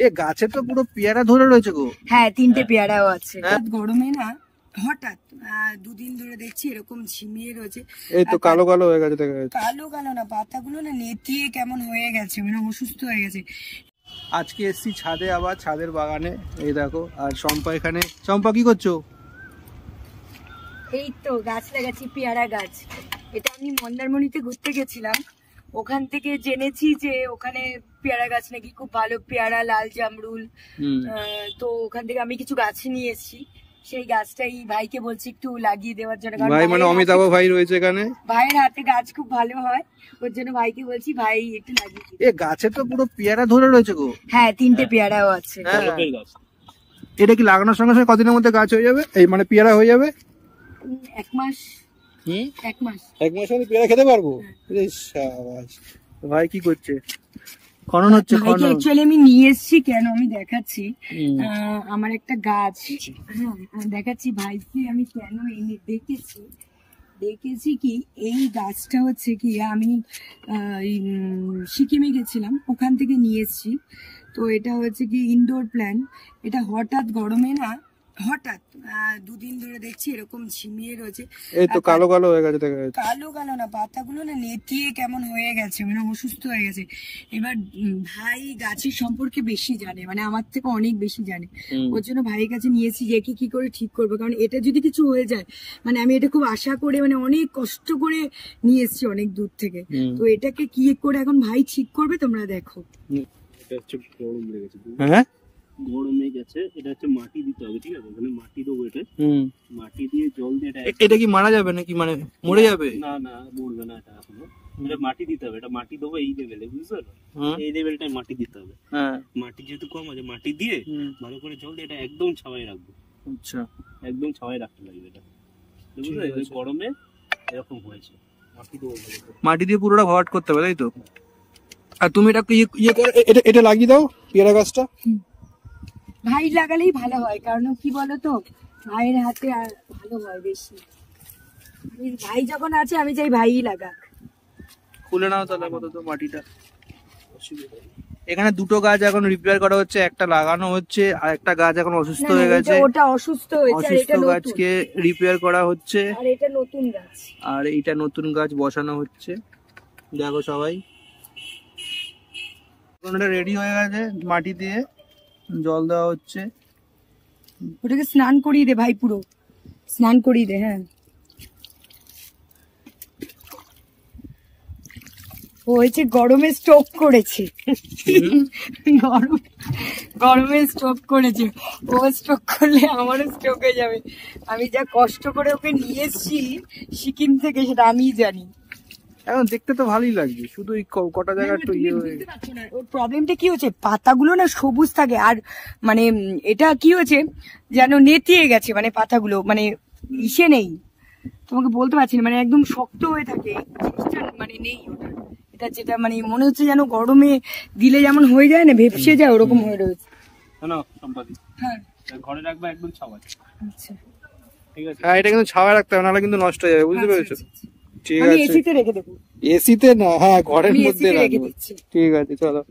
এ গাছে তো পুরো পেয়ারা ধরে রয়েছে গো। হ্যাঁ, 3টে পেয়ারাও আছে। গরমে না হঠাৎ 2 দিন ধরে দেখছি এরকম ঝিমিয়ে রয়েছে। এই তো কালো কালো হয়ে গেছে, দেখা যাচ্ছে। কালো কালো না, পাতাগুলো না নেতিয়ে কেমন হয়ে গেছে, মানে অসুস্থ হয়ে গেছে। আজকে এসছি ছাদে, আবার ছাদের বাগানে। এই দেখো, আর চম্পা এখানে। চম্পা কি করছো? এই তো গাছ লাগাচ্ছি, পেয়ারা গাছ। এটা আমি মন্দারমণিতে ঘুরতে গেছিলাম, ওখান থেকে জেনেছি যে ওখানে পেয়ারা গাছ নাকি খুব ভালো, পেয়ারা, লাল জামরুল। তো ওখান থেকে আমি কিছু গাছ নিয়ে এসেছি, সেই গাছটাই ভাইকে বলছি একটু লাগিয়ে দেওয়ার জন্য। ভাই মানে অমিতাভ ভাই রয়েছে এখানে, ভাইয়ের হাতে গাছ খুব ভালো হয়, ওর জন্য ভাইকে বলছি ভাই একটু লাগিয়ে দিই। এ গাছে তো পুরো পেয়ারা ধরে রয়েছে গো। হ্যাঁ, 3টে পেয়ারাও আছে। এটা কি লাগানোর সঙ্গে সঙ্গে কদিনের মধ্যে গাছ হয়ে যাবে, এই মানে পেয়ারা হয়ে যাবে? 1 মাস। 1 মাস। 1 মাস আমি পেয়ারা খেতে পারবো? ভাই কি করছে? খনন হচ্ছে। খনন অ্যাকচুয়ালি আমি নিয়ে এসেছি কেন আমি দেখাচ্ছি। আমার একটা গাছ, হ্যাঁ দেখাচ্ছি ভাইকে আমি কেন এনে দেখেছি কি, এই গাছটা হচ্ছে কি আমি সিকিমে গেছিলাম, ওখান থেকে নিয়ে এসেছি। তো এটা হচ্ছে কি ইনডোর প্ল্যান্ট। এটা হঠাৎ গরমে না, হঠাৎ 2 দিন ধরে দেখছি এরকম ঝিমিয়ে রয়েছে। এই তো কালো কালো হয়ে গেছে, দেখা যাচ্ছে। কালো কালো না, পাতাগুলো না নেতিয়ে কেমন হয়ে গেছে, মানে অসুস্থ হয়ে গেছে। এবার ভাই গাছের সম্পর্কে বেশি জানে, মানে আমার থেকে অনেক বেশি জানে, ওর জন্য ভাইয়ের কাছে নিয়েছি যে কি করে ঠিক করবো। কারণ এটা যদি কিছু হয়ে যায়, মানে আমি এটা খুব আশা করে, মানে অনেক কষ্ট করে নিয়ে এসেছি অনেক দূর থেকে। তো এটাকে কি করে এখন ভাই ঠিক করবে, তোমরা দেখো। হ্যাঁ, গরমে গেছে, এটা হচ্ছে মাটি দিতে হবে, ঠিক আছে? ওখানে মাটি দেবো, এটা মাটি দিয়ে জল দিয়ে। এটা কি মারা যাবে নাকি, মানে মরে যাবে? না না, মরবে না, এটা এখনো। এটা মাটি দিতে হবে, এটা মাটি দেবো এই লেভেলে, বুঝতে পারলো? এই লেভেলটাই মাটি দিতে হবে। মাটি যেহেতু কম আছে, মাটি দিয়ে ভালো করে জল দিয়ে এটা একদম ছাওয়ায় রাখবো। আচ্ছা, একদম ছাওয়ায় রাখতে লাগবে এটা, বুঝলে? গরমে এরকম হয়েছে, মাটি দেবো। মাটি দিয়ে পুরোটা ভরাট করতে হবে, তাই তো? আর তুমি এটা ইয়ে করে এটা লাগিয়ে দাও, পেয়ারা গাছটা। ভাই লাগালেই ভালো হয়, কারণ কি বলতো, ভাইয়ের হাতে আর ভালো হয় বেশি। ভাই যখন আছে আমি চাই ভাইই লাগাক। খুলে নাও তাহলে আপাতত মাটিটা। এখানে 2টো গাছ এখন রিপেয়ার করা হচ্ছে, একটা লাগানো হচ্ছে, আর একটা গাছ এখন অসুস্থ হয়ে গেছে। ওটা অসুস্থ হয়েছে, আর এটা অসুস্থ গাছকে রিপেয়ার করা হচ্ছে, আর এটা নতুন গাছ, আর এইটা নতুন গাছ বসানো হচ্ছে। দেখো সবাই, এটা রেডি হয়ে গেছে, মাটি দিয়ে জল দেওয়া হচ্ছে। ওটাকে স্নান করিয়ে দে ভাই, পুরো স্নান করিয়ে দে। হ্যাঁ, ও হয়েছে গরমে স্ট্রোক করেছে। গরমে স্ট্রোক করেছে, ও স্ট্রোক করলে আমারও স্ট্রোক হয়ে যাবে। আমি যা কষ্ট করে ওকে নিয়ে এসেছি সিকিম থেকে, সেটা আমিই জানি। এখন দেখতে তো ভালোই লাগছে, শুধু এই কটা জায়গা একটু ইয়ে হয়ে গেছে। ওর প্রবলেমটা কি হচ্ছে, পাতাগুলো না সবুজ থাকে, আর মানে এটা কি হচ্ছে যেন নেতিয়ে গেছে, মানে পাতাগুলো মানে ইসে নেই, তোমাকে বলতে পারছি না, মানে একদম শক্ত হয়ে থাকে জিনিসটা, মানে নেই ওটা। এটা যেটা মানে মনে হচ্ছে যেন গরমে দিলে যেমন হয়ে যায় না, ভেপসে যায়, ওরকম হয়ে রয়েছে। হ্যাঁ, ঘরে রাখবা একদম ছাওয়ায়। আচ্ছা, ঠিক আছে। হ্যাঁ, এটা কিন্তু ছাওয়ায় রাখতে হবে, নাহলে কিন্তু নষ্ট হয়ে যাবে, বুঝতে পেরেছো? ঠিক আছে, এসিতে রেখে দেবো। এসিতে না, হ্যাঁ ঘরের মধ্যে রাখবো। ঠিক আছে, চলো।